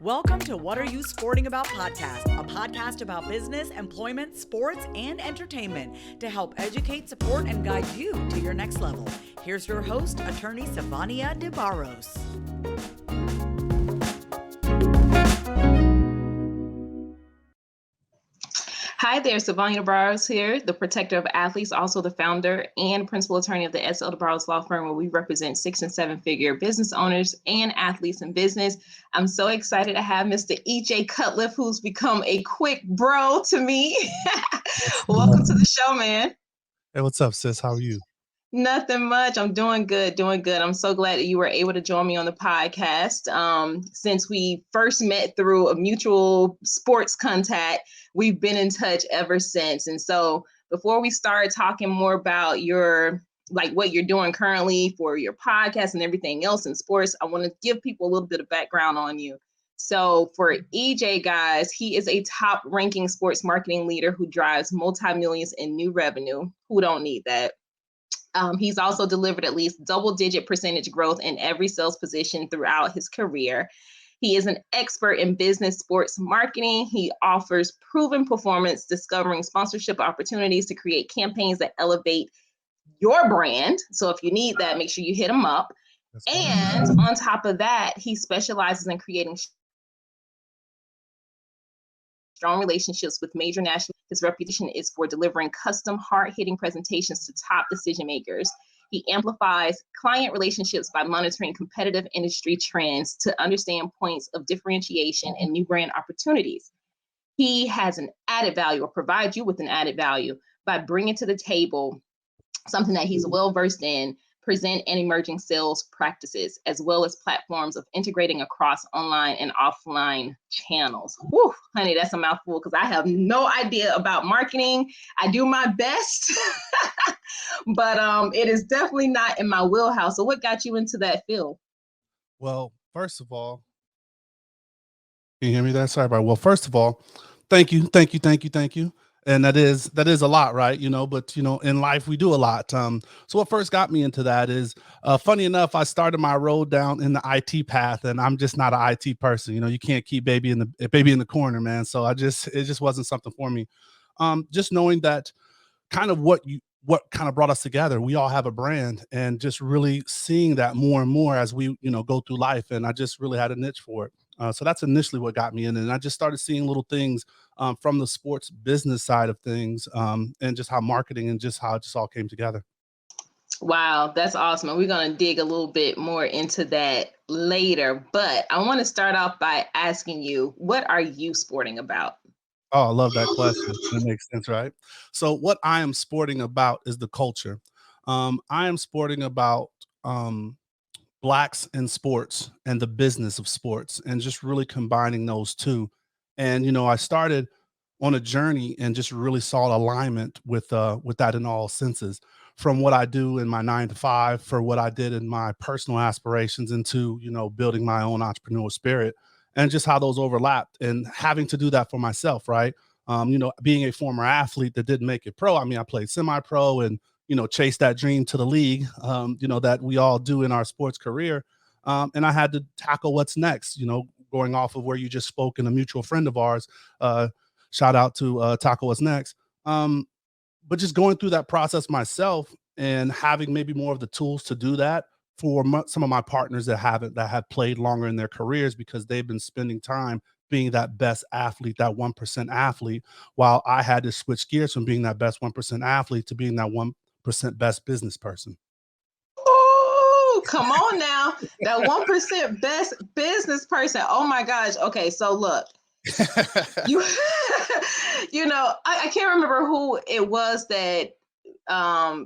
Welcome to What Are You Sporting About podcast, a podcast about business, employment, sports, and entertainment to help educate, support, and guide you to your next level. Here's your host, attorney Sivonnia DeBarros. Hi there, Sivonnia DeBarros here, the protector of athletes, also the founder and principal attorney of the S.L. DeBarros Law Firm, where we represent 6- and 7-figure business owners and athletes in business. I'm so excited to have Mr. E.J. Cutliff, who's become a quick bro to me. Welcome to the show, man. Hey, what's up, sis? How are you? Nothing much. I'm doing good. I'm so glad that you were able to join me on the podcast. Since we first met through a mutual sports contact, we've been in touch ever since. And so before we start talking more about what you're doing currently for your podcast and everything else in sports, I want to give people a little bit of background on you. So for EJ, guys, he is a top ranking sports marketing leader who drives multi-millions in new revenue. Who don't need that? He's also delivered at least double-digit percentage growth in every sales position throughout his career. He is an expert in business sports marketing. He offers proven performance, discovering sponsorship opportunities to create campaigns that elevate your brand. So if you need that, make sure you hit him up. And on top of that, he specializes in creating strong relationships with major national. His reputation is for delivering custom, hard-hitting presentations to top decision makers. He amplifies client relationships by monitoring competitive industry trends to understand points of differentiation and new brand opportunities. He has an added value, or provides you with an added value, by bringing to the table something that he's well-versed in, present and emerging sales practices, as well as platforms of integrating across online and offline channels. Whew, honey, that's a mouthful because I have no idea about marketing. I do my best, but it is definitely not in my wheelhouse. So what got you into that field? Well, first of all, can you hear me there? Sorry about it. Well, first of all, thank you. And that is a lot, right? But in life we do a lot. So what first got me into that is, funny enough, I started my road down in the IT path, and I'm just not an IT person. You can't keep baby in the corner, man. So it just wasn't something for me. Just knowing that kind of what kind of brought us together. We all have a brand, and just really seeing that more and more as we, go through life. And I just really had a niche for it. So that's initially what got me in. And I just started seeing little things from the sports business side of things, and just how marketing and just how it just all came together. Wow, that's awesome. And we're going to dig a little bit more into that later. But I want to start off by asking you, what are you sporting about? Oh, I love that question. That makes sense, right? So what I am sporting about is the culture. I am sporting about Blacks in sports and the business of sports, and just really combining those two. And I started on a journey and just really saw alignment with that in all senses, from what I do in my 9 to 5, for what I did in my personal aspirations, into building my own entrepreneurial spirit, and just how those overlapped, and having to do that for myself, right? Being a former athlete that didn't make it pro. I mean, I played semi-pro and chase that dream to the league, that we all do in our sports career. And I had to tackle what's next, going off of where you just spoke, and a mutual friend of ours, shout out to Tackle What's Next. But just going through that process myself, and having maybe more of the tools to do that for some of my partners that have played longer in their careers, because they've been spending time being that best athlete, that 1% athlete, while I had to switch gears from being that best 1% athlete to being that 1% best business person. Oh, come on now. That 1% best business person. Oh my gosh. Okay, so look. you I can't remember who it was that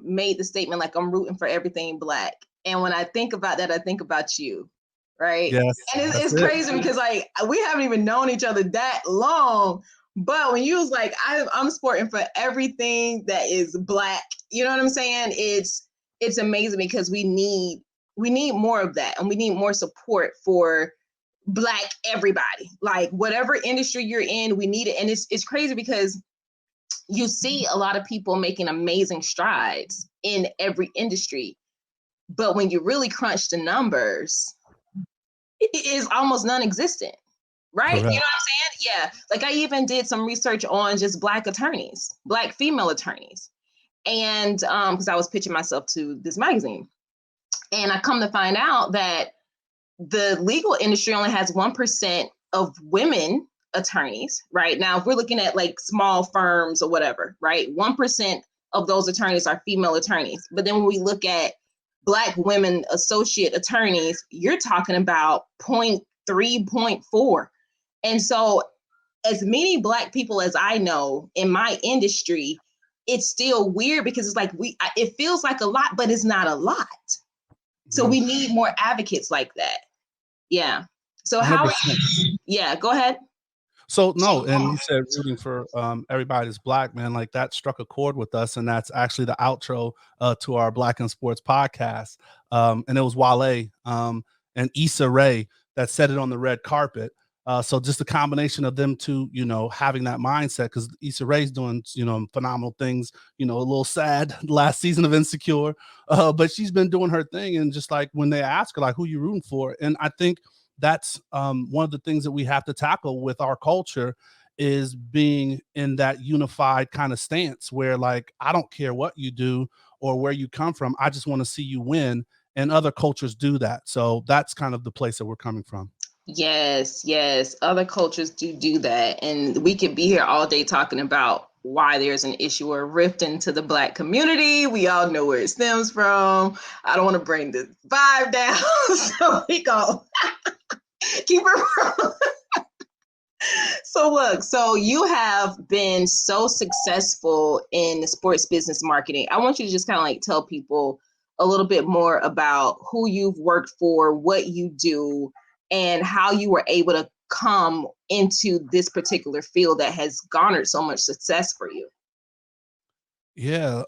made the statement, like, I'm rooting for everything Black. And when I think about that, I think about you, right? Yes, and it's crazy because, like, we haven't even known each other that long. But when you was like, I'm sporting for everything that is Black, you know what I'm saying? It's amazing, because we need more of that, and we need more support for Black everybody. Like, whatever industry you're in, we need it. And it's crazy because you see a lot of people making amazing strides in every industry, but when you really crunch the numbers, is almost non-existent, right? Correct. You know what I'm saying? Yeah. Like I even did some research on just Black attorneys, Black female attorneys. And because I was pitching myself to this magazine. And I come to find out that the legal industry only has 1% of women attorneys, right? Now, if we're looking at like small firms or whatever, right? 1% of those attorneys are female attorneys. But then when we look at Black women associate attorneys, you're talking about 0.3, 0.4. And so, as many Black people as I know in my industry, it's still weird because it's like it feels like a lot, but it's not a lot. So we need more advocates like that. Yeah. So 100%. yeah, go ahead. So no, and you said rooting for everybody that's Black, man. Like that struck a chord with us, and that's actually the outro to our Black in Sports podcast. And it was Wale and Issa Rae that said it on the red carpet. So just a combination of them two, having that mindset, because Issa Rae's doing, phenomenal things. A little sad last season of Insecure, but she's been doing her thing. And just like when they ask her, like, who you rooting for, and I think that's one of the things that we have to tackle with our culture is being in that unified kind of stance where, like, I don't care what you do or where you come from. I just want to see you win. And other cultures do that. So that's kind of the place that we're coming from. Yes, yes. Other cultures do that. And we could be here all day talking about why there's an issue or rift into the Black community. We all know where it stems from. I don't want to bring the vibe down. So we go keep it rolling. So look, so you have been so successful in the sports business marketing. I want you to just kind of like tell people a little bit more about who you've worked for, what you do, and how you were able to come into this particular field that has garnered so much success for you. Yeah.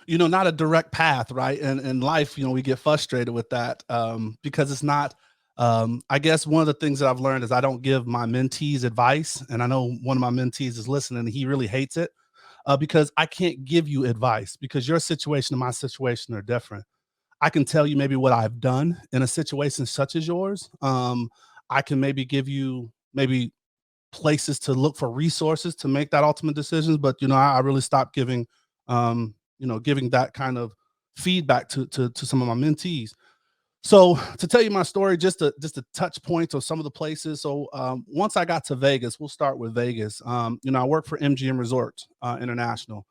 Not a direct path, right? And in life, we get frustrated with that because it's not, I guess one of the things that I've learned is I don't give my mentees advice. And I know one of my mentees is listening and he really hates it because I can't give you advice because your situation and my situation are different. I can tell you maybe what I've done in a situation such as yours. I can maybe give you maybe places to look for resources to make that ultimate decisions. But I really stopped giving giving that kind of feedback to some of my mentees. So to tell you my story, just to touch points on some of the places. So once I got to Vegas, we'll start with Vegas. I work for MGM Resorts International.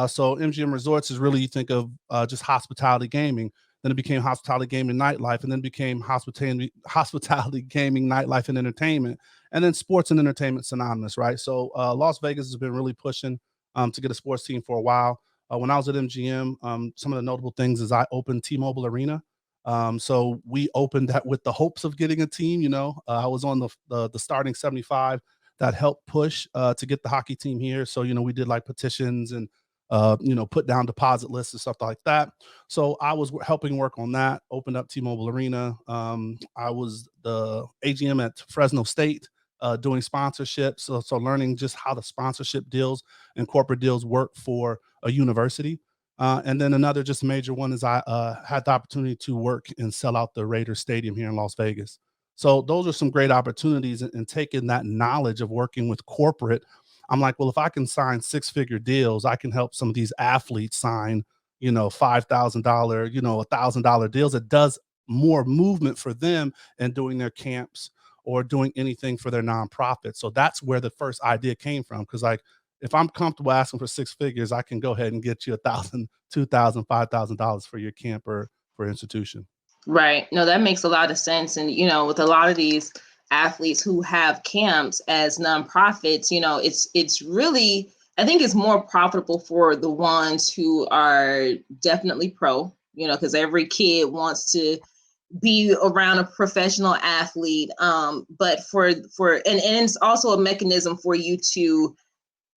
So MGM Resorts is really, you think of just hospitality gaming. Then it became hospitality gaming nightlife, and then became hospitality gaming nightlife and entertainment, and then sports and entertainment synonymous, right? So Las Vegas has been really pushing to get a sports team for a while. When I was at MGM, some of the notable things is I opened T-Mobile Arena. So we opened that with the hopes of getting a team. I was on the starting 75 that helped push to get the hockey team here. So we did like petitions and put down deposit lists and stuff like that. So I was helping work on that. Opened up T-Mobile Arena. I was the AGM at Fresno State. Doing sponsorships, so learning just how the sponsorship deals and corporate deals work for a university. And then another just major one is I had the opportunity to work and sell out the Raiders Stadium here in Las Vegas. So those are some great opportunities, and taking that knowledge of working with corporate. I'm like, well, if I can sign 6-figure deals, I can help some of these athletes sign, $5,000, $1,000 deals. It does more movement for them and doing their camps or doing anything for their nonprofit. So that's where the first idea came from. Because like, if I'm comfortable asking for 6 figures, I can go ahead and get you $1,000, $2,000, $5,000 for your camp or for institution. Right. No, that makes a lot of sense. And, with a lot of these athletes who have camps as nonprofits, it's really, I think it's more profitable for the ones who are definitely pro, because every kid wants to be around a professional athlete. But and it's also a mechanism for you to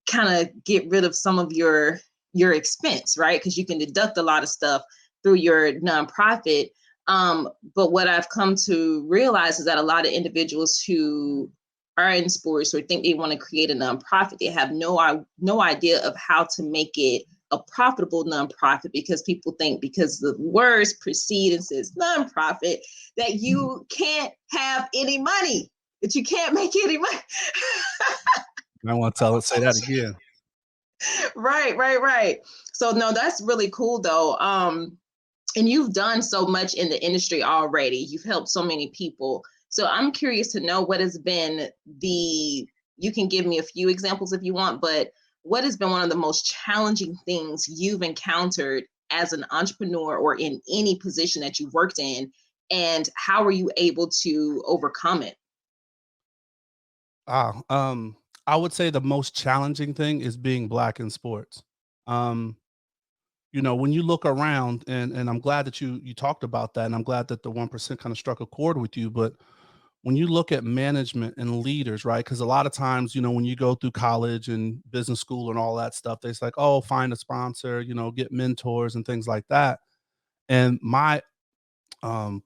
kind of get rid of some of your expense, right? Because you can deduct a lot of stuff through your nonprofit. But what I've come to realize is that a lot of individuals who are in sports or think they want to create a nonprofit, they have no idea of how to make it a profitable nonprofit, because people think because the words precede and says nonprofit that you can't have any money, that you can't make any money. I want to say that again. Right. So no, that's really cool though. And you've done so much in the industry already. You've helped so many people. So I'm curious to know what has been you can give me a few examples if you want, but what has been one of the most challenging things you've encountered as an entrepreneur or in any position that you've worked in, and how were you able to overcome it? I would say the most challenging thing is being Black in sports. Um, when you look around, and I'm glad that you talked about that, and I'm glad that the 1% kind of struck a chord with you. But when you look at management and leaders, right? Because a lot of times, when you go through college and business school and all that stuff, it's like, oh, find a sponsor, get mentors and things like that. And my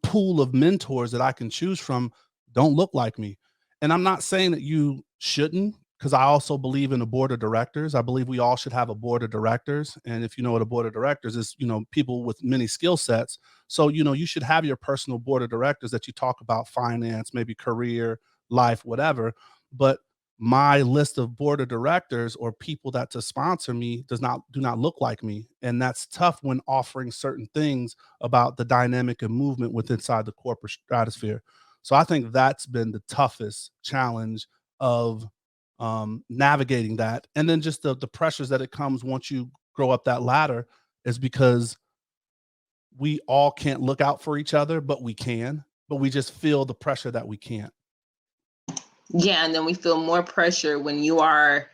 pool of mentors that I can choose from don't look like me. And I'm not saying that you shouldn't, because I also believe in a board of directors. I believe we all should have a board of directors. And if you know what a board of directors is, people with many skill sets. So, you should have your personal board of directors that you talk about finance, maybe career, life, whatever. But my list of board of directors or people that to sponsor me do not look like me. And that's tough when offering certain things about the dynamic and movement within inside the corporate stratosphere. So I think that's been the toughest challenge of navigating that. And then just the pressures that it comes once you grow up that ladder is because we all can't look out for each other, but we just feel the pressure that we can't. Yeah, and then we feel more pressure when you are,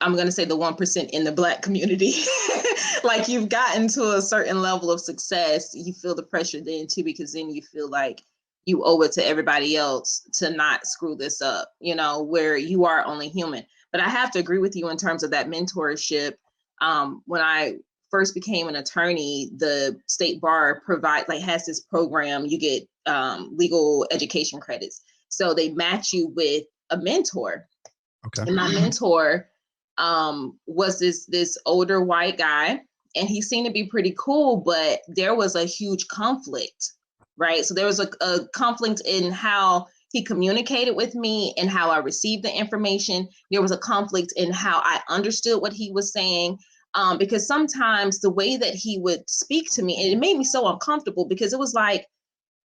I'm going to say, the 1% in the Black community. Like you've gotten to a certain level of success, you feel the pressure then too, because then you feel like you owe it to everybody else to not screw this up, where you are only human. But I have to agree with you in terms of that mentorship. When I first became an attorney, the state bar has this program, you get legal education credits. So they match you with a mentor. Okay. And my mentor was this older white guy, and he seemed to be pretty cool, but there was a huge conflict, right? So there was a conflict in how he communicated with me and how I received the information. There was a conflict in how I understood what he was saying, because sometimes the way that he would speak to me, and it made me so uncomfortable, because it was like,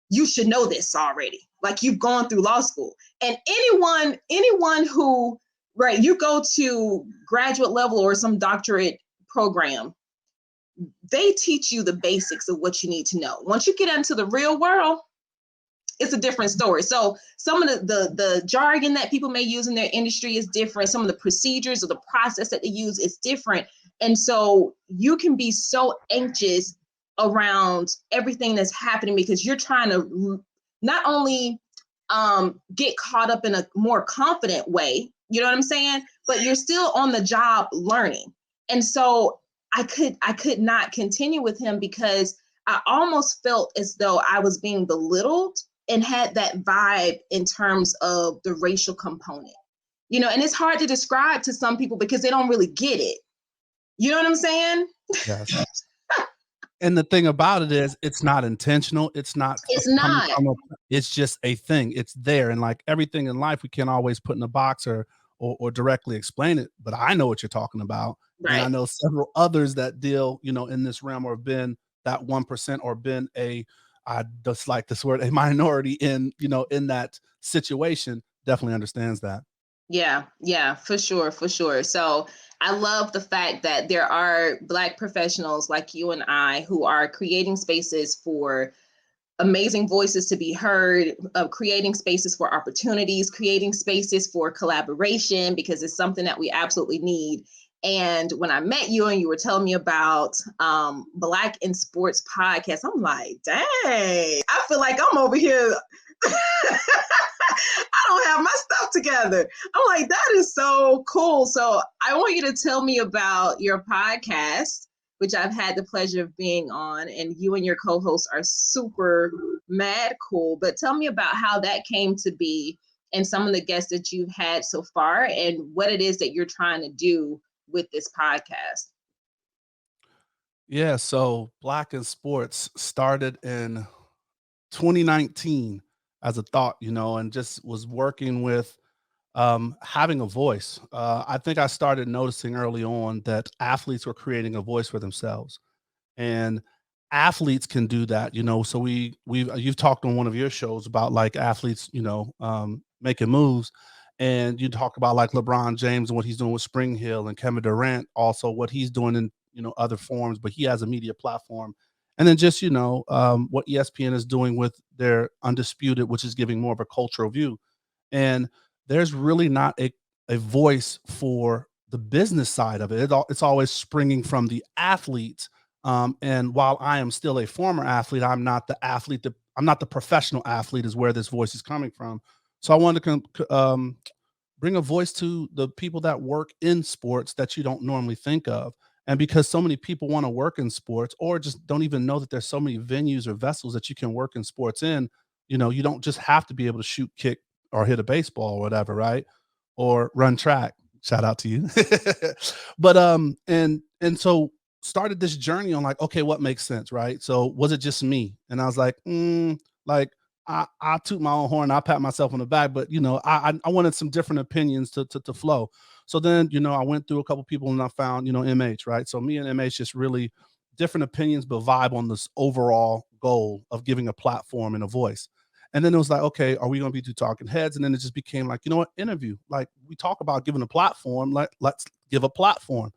you should know this already. Like, you've gone through law school. And anyone who, right, you go to graduate level or some doctorate program, they teach you the basics of what you need to know. Once you get into the real world, it's a different story. So some of the jargon that people may use in their industry is different. Some of the procedures or the process that they use is different. And so you can be so anxious around everything that's happening because you're trying to not only get caught up in a more confident way, you know what I'm saying? But you're still on the job learning. And so I could not continue with him because I almost felt as though I was being belittled and had that vibe in terms of the racial component, and it's hard to describe to some people because they don't really get it. You know what I'm saying? Yes. And the thing about it is, it's not intentional. It's not. It's just a thing. It's there. And like everything in life, we can't always put in a box or directly explain it. But I know what you're talking about. Right. And I know several others that deal, in this realm or been that 1% or been I just like this word, a minority in that situation, definitely understands that. Yeah, for sure. So I love the fact that there are Black professionals like you and I who are creating spaces for amazing voices to be heard, creating spaces for opportunities, creating spaces for collaboration, because it's something that we absolutely need. And when I met you and you were telling me about Black in Sports podcast, I'm like, dang, I feel like I'm over here. I don't have my stuff together. I'm like, that is so cool. So I want you to tell me about your podcast, which I've had the pleasure of being on, and you and your co-hosts are super mad cool. But tell me about how that came to be and some of the guests that you've had so far and what it is that you're trying to do with this podcast. Yeah, so Black in Sports started in 2019 as a thought, and just was working with having a voice. I think I started noticing early on that athletes were creating a voice for themselves, and athletes can do that. So we you've talked on one of your shows about like athletes, making moves, and you talk about like LeBron James and what he's doing with Spring Hill, and Kevin Durant also what he's doing in other forms, but he has a media platform. And then just what ESPN is doing with their Undisputed, which is giving more of a cultural view. And there's really not a voice for the business side of it. It's always springing from the athletes. And while I am still a former athlete, I'm not the athlete that I'm not the professional athlete, is where this voice is coming from. So I wanted to bring a voice to the people that work in sports that you don't normally think of. And because so many people want to work in sports or just don't even know that there's so many venues or vessels that you can work in sports in, you don't just have to be able to shoot, kick, or hit a baseball or whatever, right? Or run track. Shout out to you. But and so started this journey on like, okay, what makes sense, right? So was it just me? And I was like, like I toot my own horn, I pat myself on the back, but I wanted some different opinions to flow. So then, I went through a couple people and I found, MH, right? So me and MH just really different opinions, but vibe on this overall goal of giving a platform and a voice. And then it was like, okay, are we going to be two talking heads? And then it just became like, what, interview. Like we talk about giving a platform, like let's give a platform.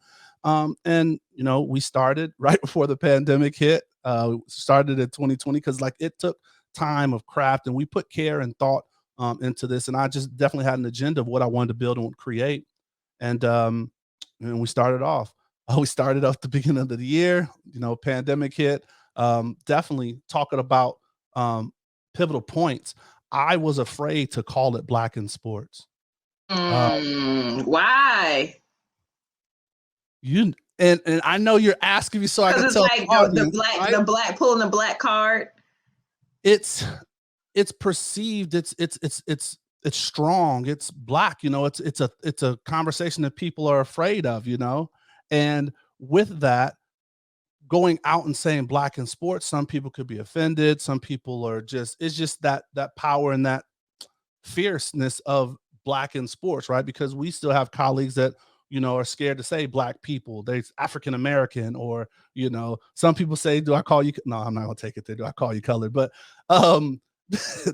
And we started right before the pandemic hit. Started in 2020 because like it took time of craft and we put care and thought into this. And I just definitely had an agenda of what I wanted to build and create. And we started off. We started off the beginning of the year. Pandemic hit. Definitely talking about pivotal points. I was afraid to call it Black in Sports. Why? And I know you're asking me so I can Because it's tell like the audience, black, right? the black pulling the black card. It's perceived. It's strong. It's Black. It's a conversation that people are afraid of. And with that, going out and saying Black in Sports, some people could be offended. Some people are it's just that power and that fierceness of Black in sports, right? Because we still have colleagues that are scared to say Black people. There's African American, or some people say, "Do I call you?" No, I'm not gonna take it there. Do I call you colored? But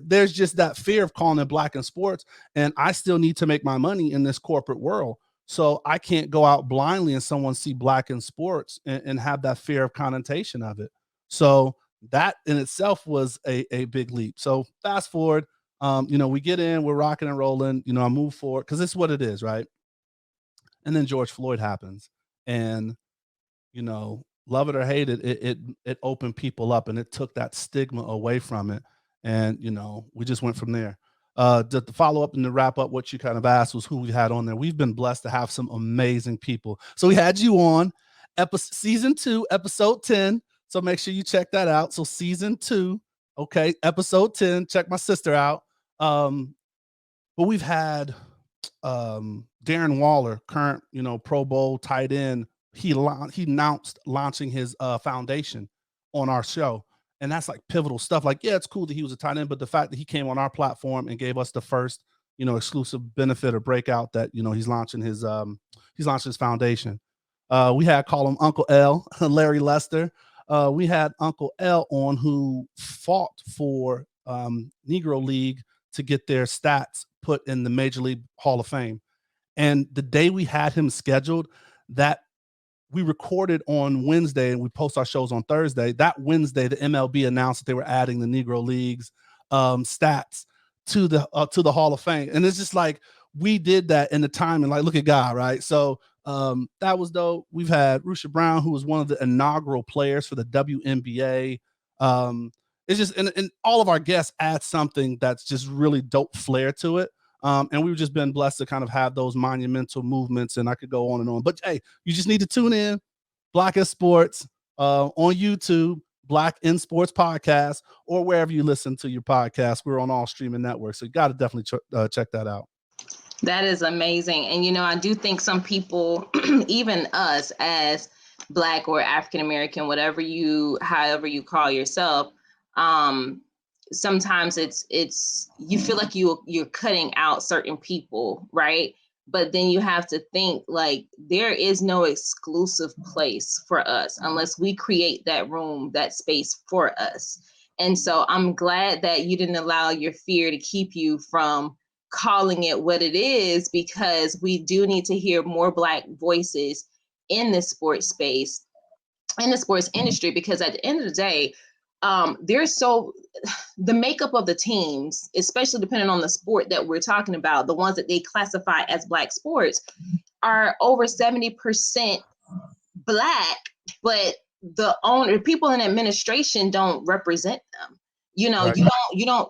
there's just that fear of calling it Black in sports, and I still need to make my money in this corporate world. So I can't go out blindly and someone see Black in sports and have that fear of connotation of it. So that in itself was a big leap. So fast forward, we get in, we're rocking and rolling, I move forward because it's what it is, right? And then George Floyd happens. And, love it or hate it, it opened people up and it took that stigma away from it. And, we just went from there. To follow up and to wrap up what you kind of asked was who we had on there. We've been blessed to have some amazing people. So we had you on season 2, episode 10. So make sure you check that out. So season 2, okay, episode 10. Check my sister out. But we've had Darren Waller, current, Pro Bowl tight end. He announced launching his foundation on our show. And that's like pivotal stuff. Like, yeah, it's cool that he was a tight end, but the fact that he came on our platform and gave us the first, exclusive benefit or breakout that, he's launching his foundation. We had call him Uncle L, Larry Lester. We had Uncle L on, who fought for Negro League to get their stats put in the Major League Hall of Fame. And the day we had him scheduled, that we recorded on Wednesday and we post our shows on Thursday. That Wednesday, the MLB announced that they were adding the Negro League's stats to the Hall of Fame. And it's just like, we did that in the time, and like, look at God, right? So that was dope. We've had Rusha Brown, who was one of the inaugural players for the WNBA. It's just, and all of our guests add something that's just really dope flair to it. And we've just been blessed to kind of have those monumental movements, and I could go on and on. But hey, you just need to tune in, Black in Sports, on YouTube, Black in Sports Podcast, or wherever you listen to your podcast. We're on all streaming networks, so you got to definitely check that out. That is amazing. And, I do think some people, even us as Black or African American, however you call yourself, sometimes it's you feel like you're cutting out certain people, right? But then you have to think like there is no exclusive place for us unless we create that room, that space for us. And so I'm glad that you didn't allow your fear to keep you from calling it what it is, because we do need to hear more Black voices in this sports space, in the sports industry, because at the end of the day, the makeup of the teams, especially depending on the sport that we're talking about, the ones that they classify as Black sports, are over 70% Black, but the people in administration don't represent them.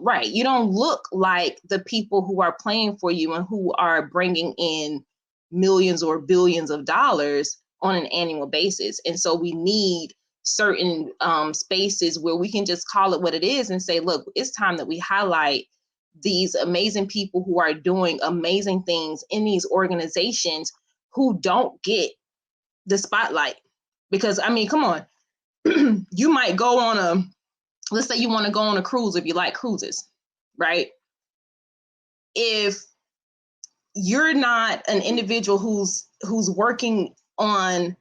Right. You don't look like the people who are playing for you and who are bringing in millions or billions of dollars on an annual basis. And so we need certain spaces where we can just call it what it is and say, look, it's time that we highlight these amazing people who are doing amazing things in these organizations who don't get the spotlight. Because I mean, come on, you might go on let's say you want to go on a cruise if you like cruises, right? If you're not an individual who's working on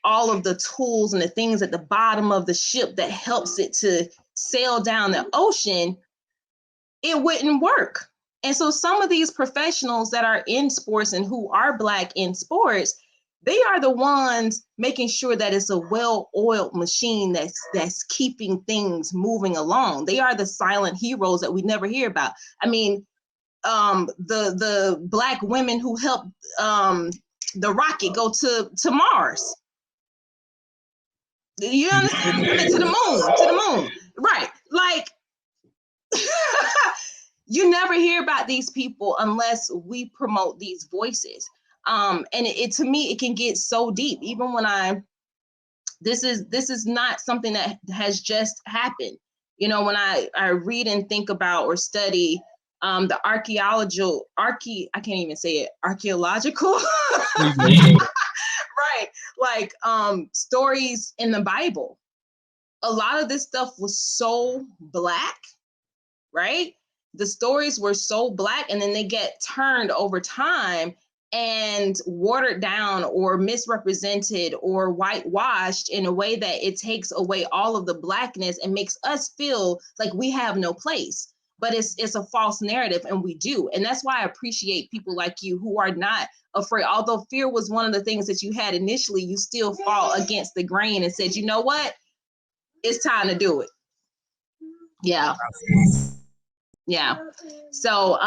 all of the tools and the things at the bottom of the ship that helps it to sail down the ocean, it wouldn't work. And so some of these professionals that are in sports and who are Black in sports, they are the ones making sure that it's a well-oiled machine that's keeping things moving along. They are the silent heroes that we never hear about. I mean, the Black women who helped the rocket go to Mars. You understand? To the moon, right? Like, you never hear about these people unless we promote these voices. And it to me, it can get so deep. Even when this is not something that has just happened. You know, when I read and think about or study the archaeological, right, like stories in the Bible. A lot of this stuff was so Black, right? The stories were so Black, and then they get turned over time and watered down or misrepresented or whitewashed in a way that it takes away all of the Blackness and makes us feel like we have no place. But it's a false narrative, and we do. And that's why I appreciate people like you who are not afraid. Although fear was one of the things that you had initially, you still fought against the grain and said, you know what? It's time to do it. Yeah. Yeah. So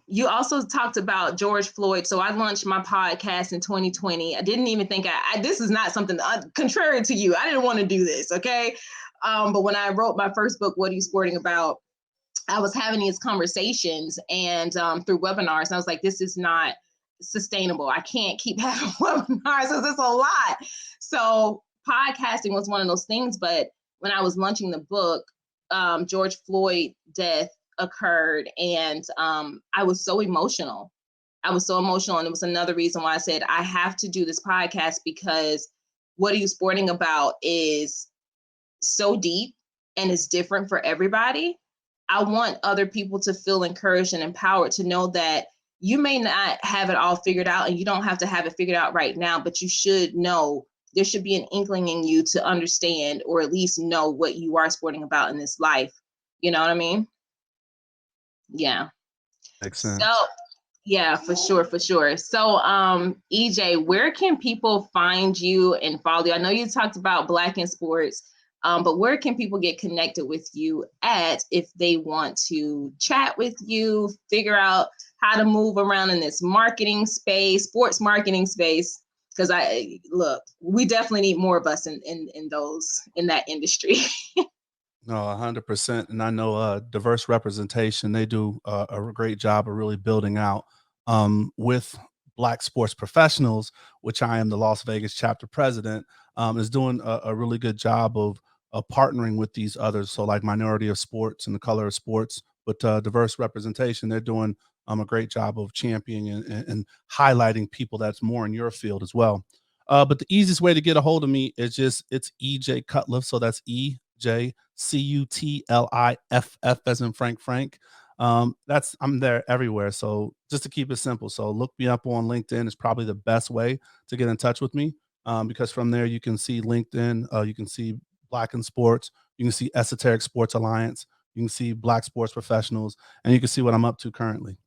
you also talked about George Floyd. So I launched my podcast in 2020. I didn't even think this is not something contrary to you. I didn't want to do this. Okay. But when I wrote my first book, What Are You Sporting About? I was having these conversations and through webinars, and I was like, this is not sustainable. I can't keep having webinars because it's a lot. So podcasting was one of those things. But when I was launching the book, George Floyd death occurred, and I was so emotional. And it was another reason why I said I have to do this podcast, because What Are You Sporting About is so deep and it's different for everybody. I want other people to feel encouraged and empowered to know that you may not have it all figured out, and you don't have to have it figured out right now, but you should know, there should be an inkling in you to understand or at least know what you are sporting about in this life. You know what I mean? Yeah. Makes sense. So yeah, for sure. So EJ, where can people find you and follow you? I know you talked about Black in sports, but where can people get connected with you at if they want to chat with you, figure out how to move around in this marketing space, sports marketing space? Because we definitely need more of us in that industry. No, 100%. And I know diverse representation, they do a great job of really building out with Black sports professionals, which I am the Las Vegas chapter president, is doing a really good job of partnering with these others. So like Minority of Sports and the Color of Sports, but diverse representation, they're doing a great job of championing and highlighting people that's more in your field as well. But the easiest way to get a hold of me is it's EJ Cutliff. So that's EJCUTLIFF as in Frank. I'm there everywhere. So just to keep it simple. So look me up on LinkedIn is probably the best way to get in touch with me. Because from there you can see LinkedIn, you can see Black in Sports, you can see Esoteric Sports Alliance, you can see Black Sports Professionals, and you can see what I'm up to currently.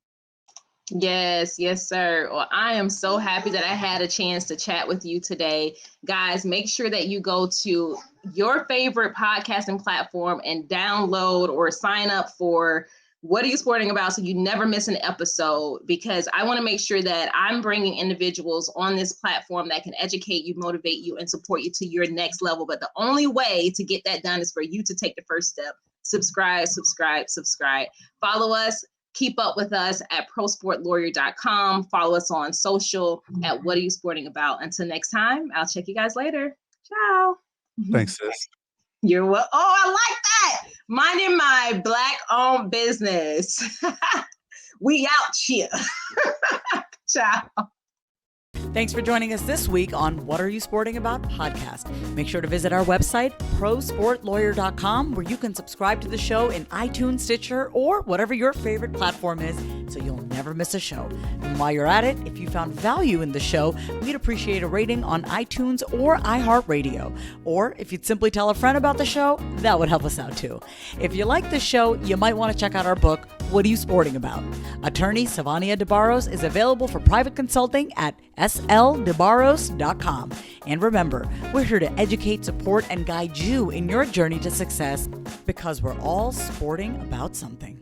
Yes, yes, sir. Well, I am so happy that I had a chance to chat with you today. Guys, make sure that you go to your favorite podcasting platform and download or sign up for What Are You Sporting About so you never miss an episode, because I want to make sure that I'm bringing individuals on this platform that can educate you, motivate you, and support you to your next level. But the only way to get that done is for you to take the first step. Subscribe. Follow us. Keep up with us at prosportlawyer.com. Follow us on social at What Are You Sporting About. Until next time, I'll check you guys later. Ciao. Thanks, sis. You're well. Oh, I like that. Minding my Black-owned business. We out here. Ciao. Thanks for joining us this week on What Are You Sporting About podcast. Make sure to visit our website, prosportlawyer.com, where you can subscribe to the show in iTunes, Stitcher, or whatever your favorite platform is, so you'll never miss a show. And while you're at it, if you found value in the show, we'd appreciate a rating on iTunes or iHeartRadio. Or if you'd simply tell a friend about the show, that would help us out too. If you like the show, you might want to check out our book, What Are You Sporting About? Attorney Sivonnia DeBarros is available for private consulting at sldebarros.com. And remember, we're here to educate, support, and guide you in your journey to success, because we're all sporting about something.